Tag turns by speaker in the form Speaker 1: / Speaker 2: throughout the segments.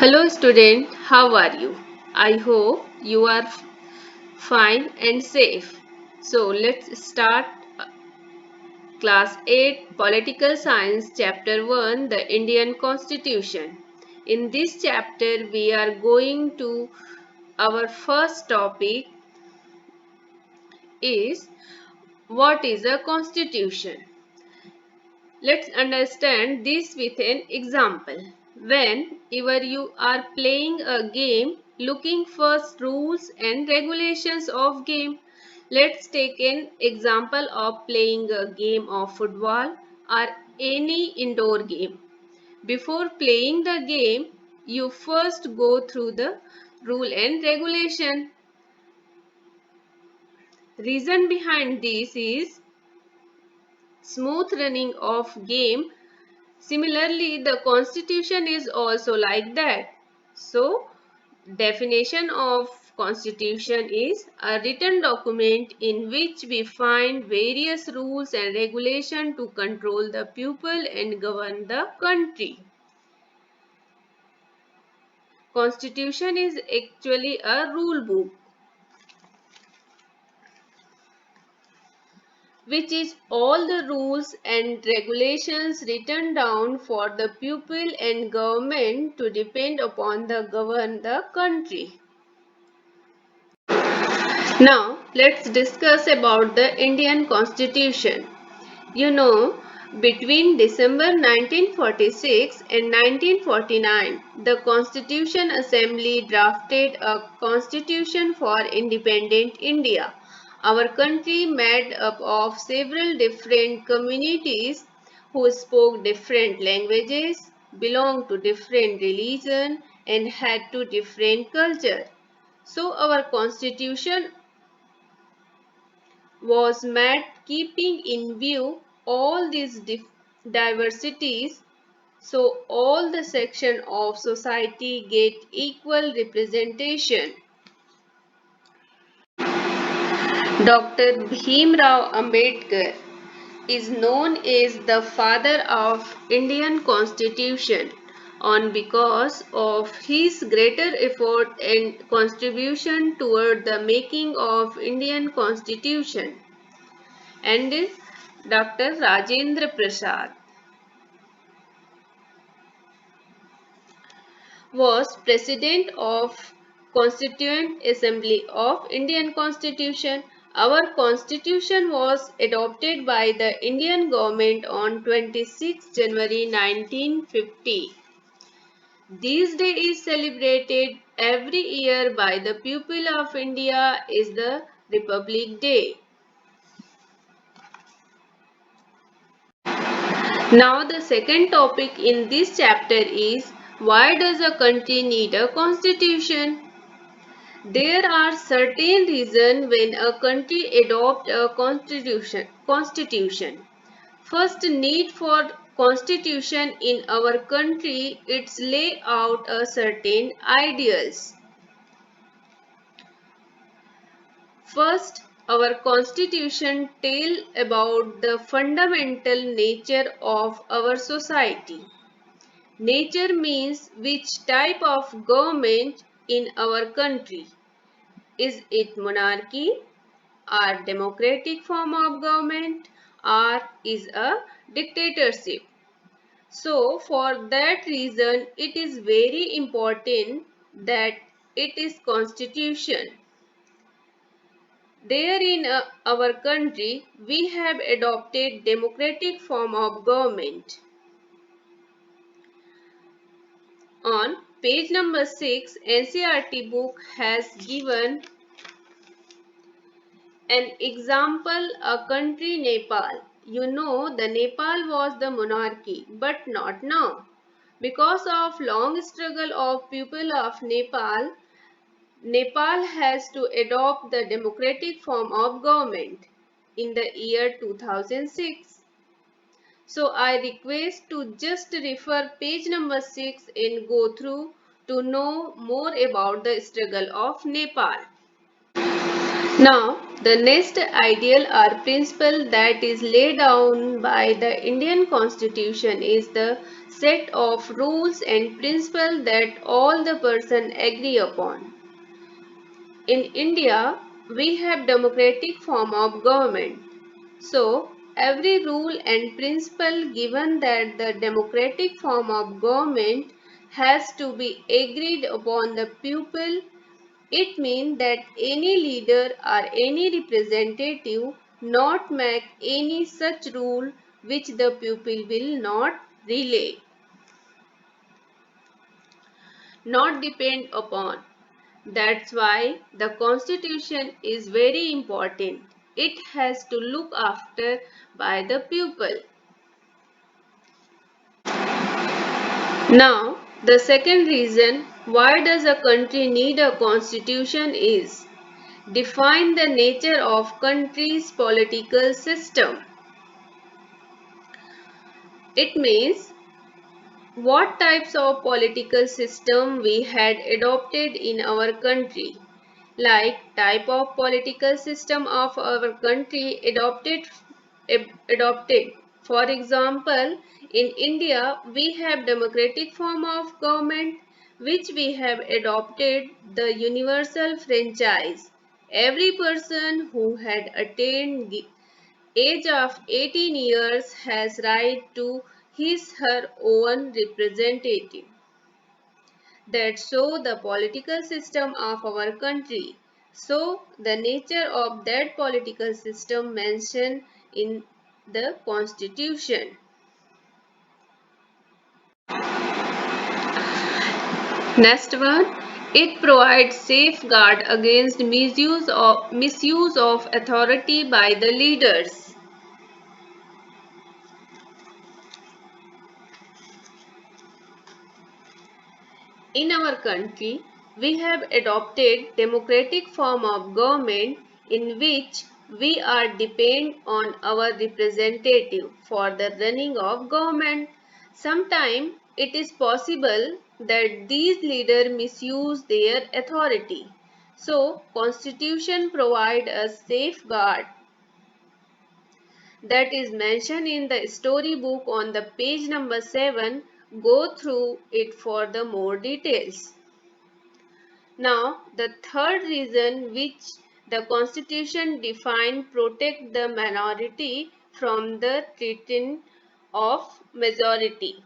Speaker 1: Hello student, how are you? I hope you are fine and safe. So let's start class 8 Political Science chapter 1 The Indian Constitution. In this chapter we are going to our first topic is what is a constitution? Let's understand this with an example. Whenever you are playing a game, looking for rules and regulations of game. Let's take an example of playing a game of football or any indoor game. Before playing the game, you first go through the rule and regulation. Reason behind this is smooth running of game. Similarly, the constitution is also like that. So, definition of constitution is a written document in which we find various rules and regulations to control the people and govern the country. Constitution is actually a rule book which is all the rules and regulations written down for the people and government to depend upon the govern the country. Now let's discuss about the Indian Constitution. You know, between December 1946 and 1949, the Constitution Assembly drafted a constitution for independent India. Our country made up of several different communities who spoke different languages, belonged to different religion and had two different culture. So our constitution was made keeping in view all these diversities so all the section of society get equal representation. Dr. Bhimrao Ambedkar is known as the father of Indian Constitution on because of his greater effort and contribution toward the making of Indian Constitution. And Dr. Rajendra Prasad was President of Constituent Assembly of Indian Constitution. Our Constitution was adopted by the Indian government on 26 January 1950. This day is celebrated every year by the people of India as the Republic Day. Now the second topic in this chapter is why does a country need a constitution? There are certain reasons when a country adopts a constitution. First need for constitution in our country it's lay out a certain ideals. First, our constitution tell about the fundamental nature of our society. Nature means which type of government in our country. Is it monarchy or democratic form of government or is a dictatorship? So for that reason it is very important that it is constitution. There in our country we have adopted democratic form of government. On page number 6, NCERT book has given an example, a country Nepal. You know the Nepal was the monarchy but not now. Because of long struggle of people of Nepal, Nepal has to adopt the democratic form of government in the year 2006. So I request to just refer page number 6 and go through to know more about the struggle of Nepal. Now The next ideal or principle that is laid down by the Indian Constitution is the set of rules and principles that all the person agree upon. In India, we have democratic form of government. So, every rule and principle given that the democratic form of government has to be agreed upon the people. It means that any leader or any representative not make any such rule which the people will not relay, not depend upon. That's why the constitution is very important. It has to look after by the people. Now, the second reason why does a country need a constitution is define the nature of country's political system. It means what types of political system we had adopted in our country, like type of political system of our country adopted. For example, in India we have democratic form of government which we have adopted the universal franchise. Every person who had attained the age of 18 years has right to his her own representative. That show the political system of our country. So the nature of that political system mentioned in the constitution. Next one, it provides safeguard against misuse of authority by the leaders. In our country, we have adopted democratic form of government in which we are depend on our representative for the running of government. Sometimes it is possible that these leaders misuse their authority. So, Constitution provide a safeguard that is mentioned in the storybook on the page number 7. Go through it for the more details. Now, the third reason which the Constitution define protect the minority from the threat of majority.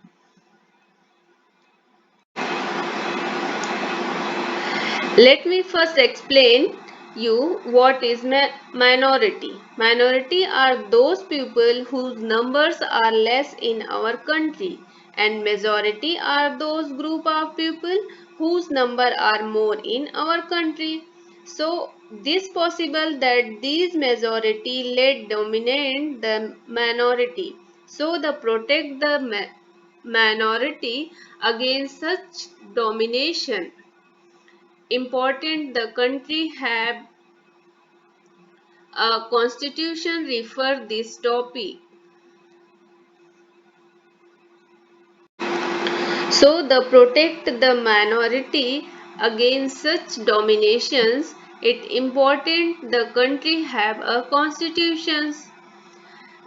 Speaker 1: Let me first explain you what is minority. Minority are those people whose numbers are less in our country, and majority are those group of people whose number are more in our country. So this possible that these majority let dominate the minority. So the protect the minority against such domination. Important the country have a constitution refer this topic. So the protect the minority against such dominations, it important the country have a constitutions.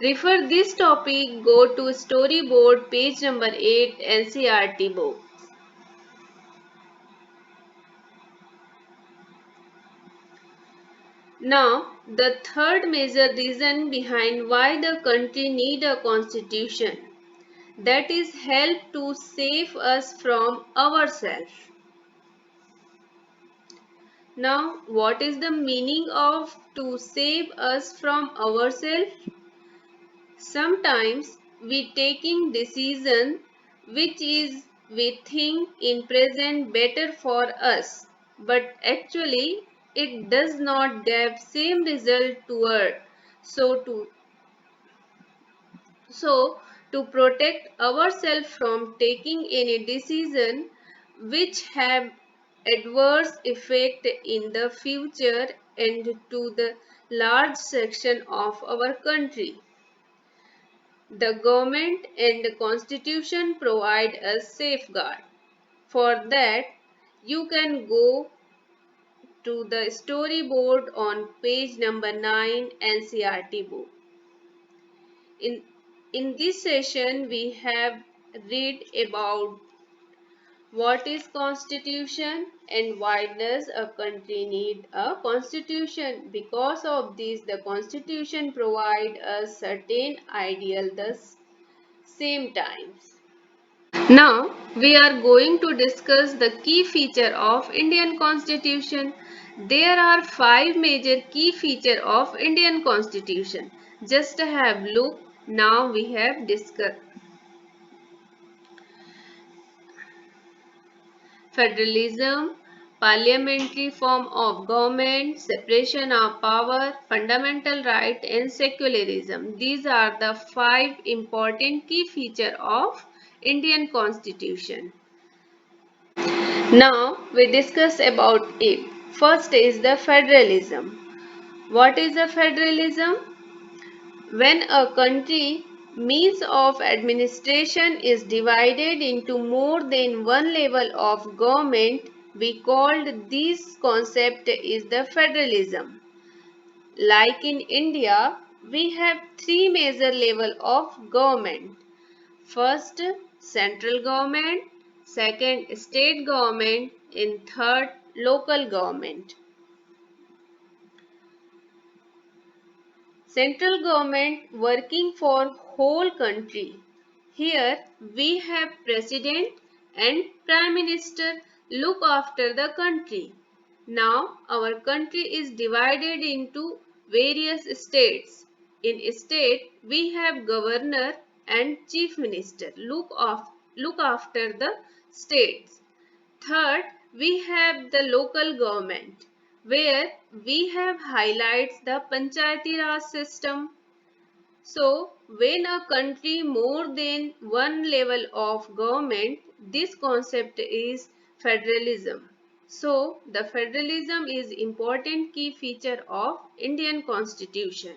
Speaker 1: Refer this topic, go to storyboard page number 8 NCERT book. Now, the third major reason behind why the country need a constitution, that is help to save us from ourselves. Now, what is the meaning of to save us from ourselves? Sometimes we taking decision which is we think in present better for us, but actually it does not give same result toward. So to protect ourselves from taking any decision which have adverse effect in the future and to the large section of our country. The government and the constitution provide a safeguard. For that, you can go to the storyboard on page number 9 NCERT book. In this session, we have read about what is constitution and why does a country need a constitution. Because of this, the constitution provide a certain ideal the same times. Now we are going to discuss the key feature of Indian Constitution. There are 5 major key feature of Indian Constitution. Just have look. Now we have discussed federalism, parliamentary form of government, separation of power, fundamental right and secularism. These are the 5 important key feature of Indian Constitution. Now we discuss about it. First is the federalism. What is a federalism? When a country means of administration is divided into more than one level of government, we called this concept is the federalism. Like in India, we have 3 major level of government. First, central government, second, state government, and third, local government. Central government working for whole country. Here we have president and prime minister look after the country. Now our country is divided into various states. In state we have governor and chief minister look after the states. Third, we have the local government where we have highlights the Panchayati Raj system. So, when a country more than one level of government, this concept is federalism. So, the federalism is important key feature of Indian Constitution.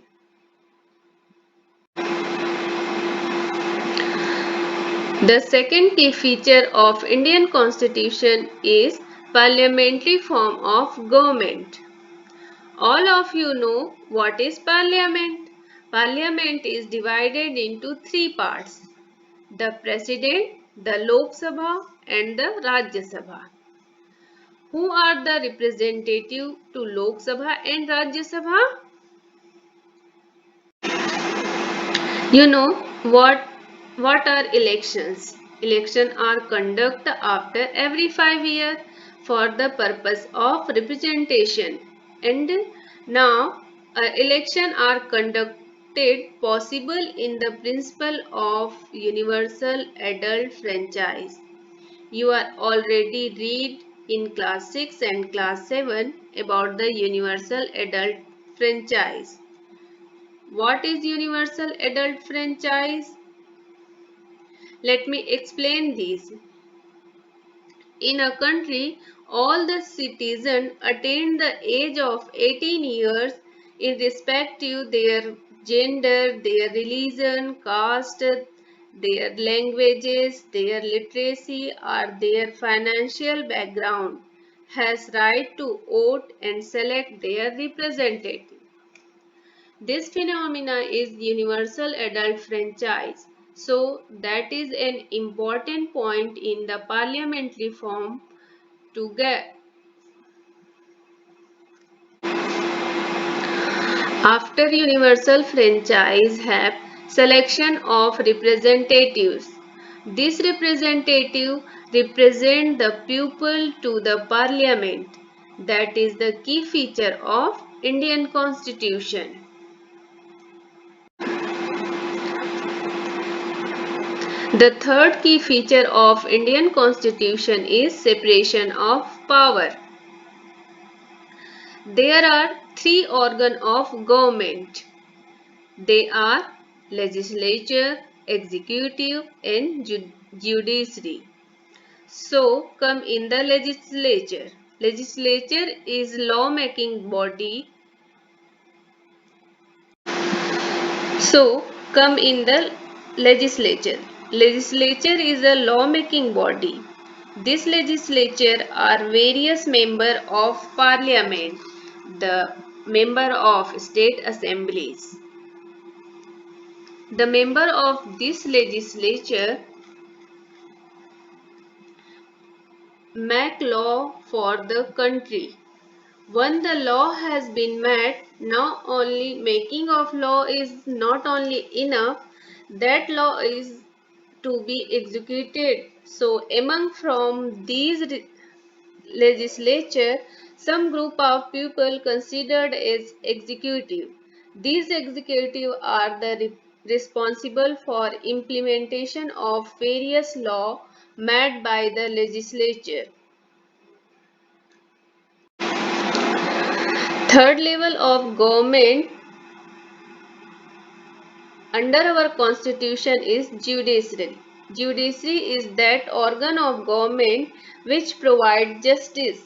Speaker 1: The second key feature of Indian Constitution is parliamentary form of government. All of you know what is parliament. Parliament is divided into 3 parts: the president, the Lok Sabha and the Rajya Sabha. Who are the representative to Lok Sabha and Rajya Sabha? You know what are elections? Elections are conducted after every 5 years for the purpose of representation, and now election are conducted possible in the principle of universal adult franchise. You are already read in class 6 and class 7 about the universal adult franchise. What is universal adult franchise? Let me explain this. In a country, all the citizens attain the age of 18 years irrespective their gender, their religion, caste, their languages, their literacy or their financial background, has right to vote and select their representative. This phenomena is universal adult franchise. So that is an important point in the parliamentary form to get. After universal franchise have selection of representatives. This representative represent the people to the parliament. That is the key feature of Indian Constitution. The third key feature of Indian Constitution is separation of power. There are 3 organs of government. They are legislature, executive and judiciary. So come in the legislature. Legislature is law-making body. So come in the legislature. Legislature is a law-making body. This legislature are various member of parliament, the member of state assemblies. The member of this legislature make law for the country. When the law has been made, now only making of law is not only enough, that law is to be executed. So among from these legislature, some group of people considered as executive. These executive are the responsible for implementation of various law made by the legislature. Third level of government under our constitution is judiciary. Judiciary is that organ of government which provides justice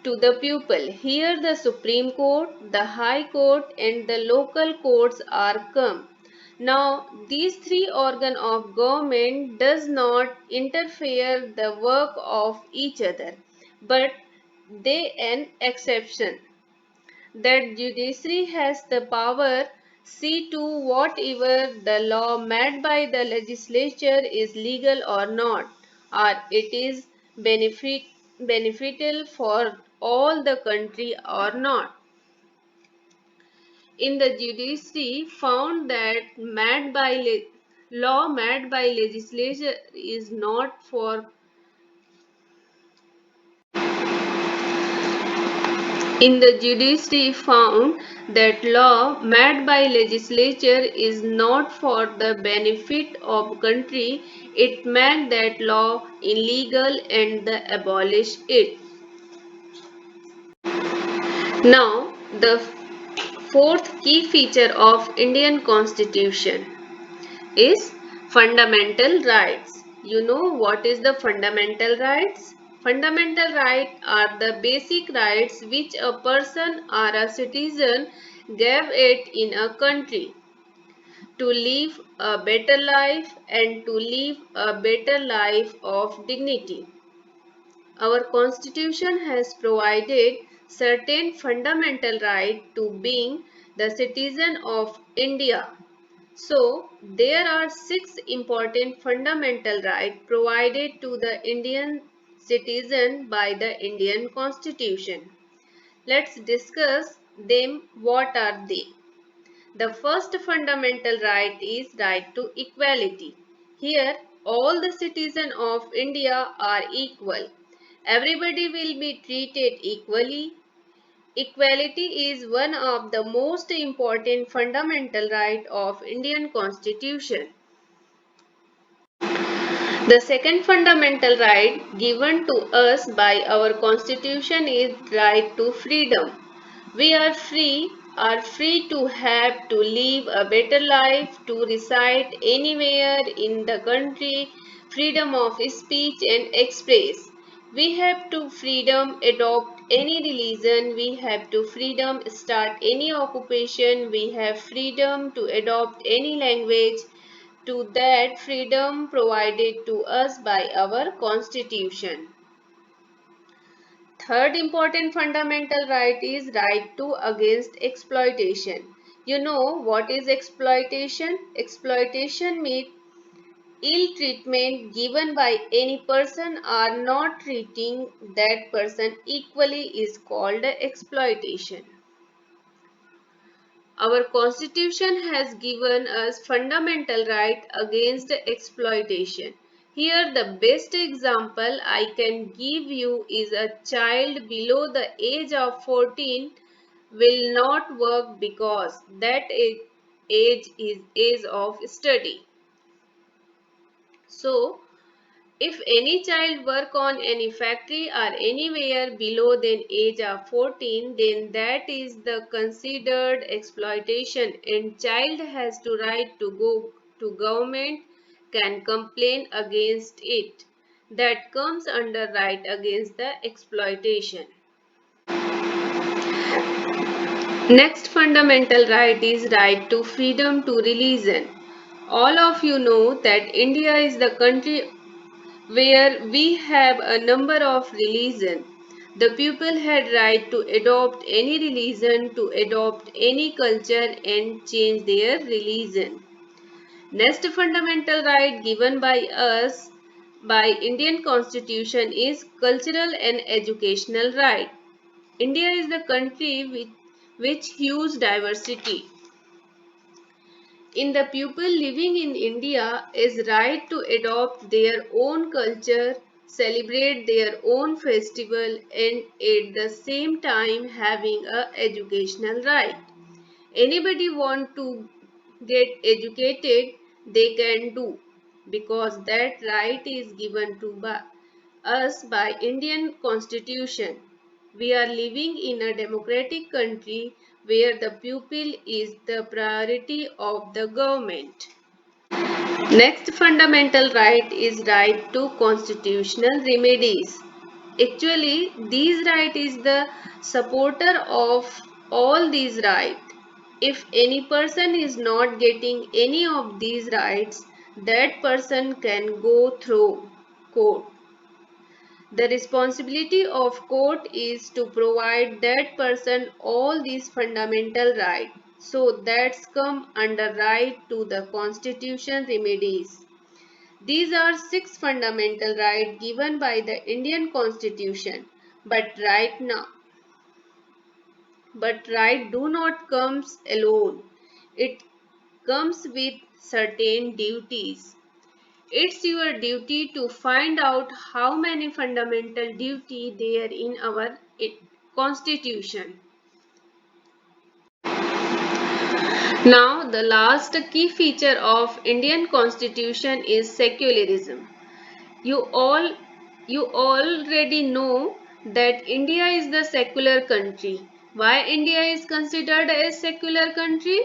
Speaker 1: to the people. Here the Supreme Court, the High Court and the local courts are come. Now these three organs of government does not interfere the work of each other, but they an exception that judiciary has the power see to whatever the law made by the legislature is legal or not, or it is beneficial for all the country or not. In the judiciary found that law made by legislature is not for In the judiciary found that law made by legislature is not for the benefit of country, it made that law illegal and abolish it. Now, the fourth key feature of Indian Constitution is fundamental rights. You know what is the fundamental rights? Fundamental rights are the basic rights which a person or a citizen gave it in a country to live a better life and to live a better life of dignity. Our constitution has provided certain fundamental right to being the citizen of India. So, there are six important fundamental rights provided to the Indian citizen by the Indian Constitution. Let's discuss them. What are they? The first fundamental right is right to equality. Here, all the citizens of India are equal. Everybody will be treated equally. Equality is one of the most important fundamental right of Indian Constitution. The second fundamental right given to us by our constitution is right to freedom. We are free to have to live a better life, to reside anywhere in the country, freedom of speech and express. We have to freedom adopt any religion, we have to freedom start any occupation, we have freedom to adopt any language, to that freedom provided to us by our constitution. Third important fundamental right is right to against exploitation. You know what is exploitation? Exploitation means ill treatment given by any person or not treating that person equally is called exploitation. Our constitution has given us fundamental right against exploitation. Here the best example I can give you is a child below the age of 14 will not work because that age is age of study. So, if any child work on any factory or anywhere below the age of 14, then that is the considered exploitation and child has to right to go to government can complain against it. That comes under right against the exploitation. Next fundamental right is right to freedom to religion. All of you know that India is the country where we have a number of religion. The people had right to adopt any religion, to adopt any culture and change their religion. Next fundamental right given by us by Indian Constitution is cultural and educational right. India is the country with huge diversity. In the people living in India is right to adopt their own culture, celebrate their own festival and at the same time having a educational right. Anybody want to get educated, they can do because that right is given to us by Indian Constitution. We are living in a democratic country where the pupil is the priority of the government. Next fundamental right is right to constitutional remedies. Actually, these right is the supporter of all these rights. If any person is not getting any of these rights, that person can go through court. The responsibility of court is to provide that person all these fundamental rights. So that's come under right to the constitution remedies. These are six fundamental rights given by the Indian Constitution. But right do not comes alone. It comes with certain duties. It's your duty to find out how many fundamental duty there in our constitution. Now the last key feature of Indian constitution is secularism. You all you already know that India is the secular country. Why India is considered a secular country?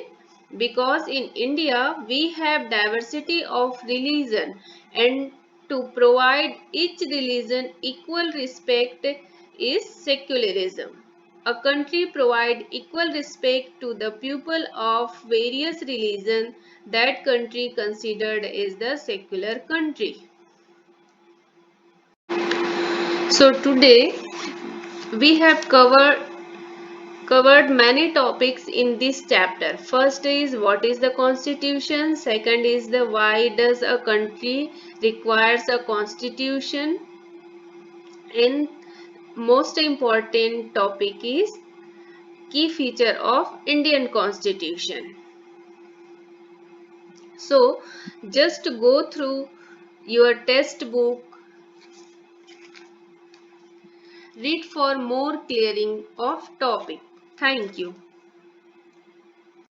Speaker 1: Because in India we have diversity of religion and to provide each religion equal respect is secularism. A country provide equal respect to the people of various religions. That country considered is the secular country. So today we have covered many topics in this chapter. First is what is the constitution, second is the why does a country requires a constitution, and most important topic is key feature of Indian constitution. So just go through your textbook, read for more clearing of topic. Thank you.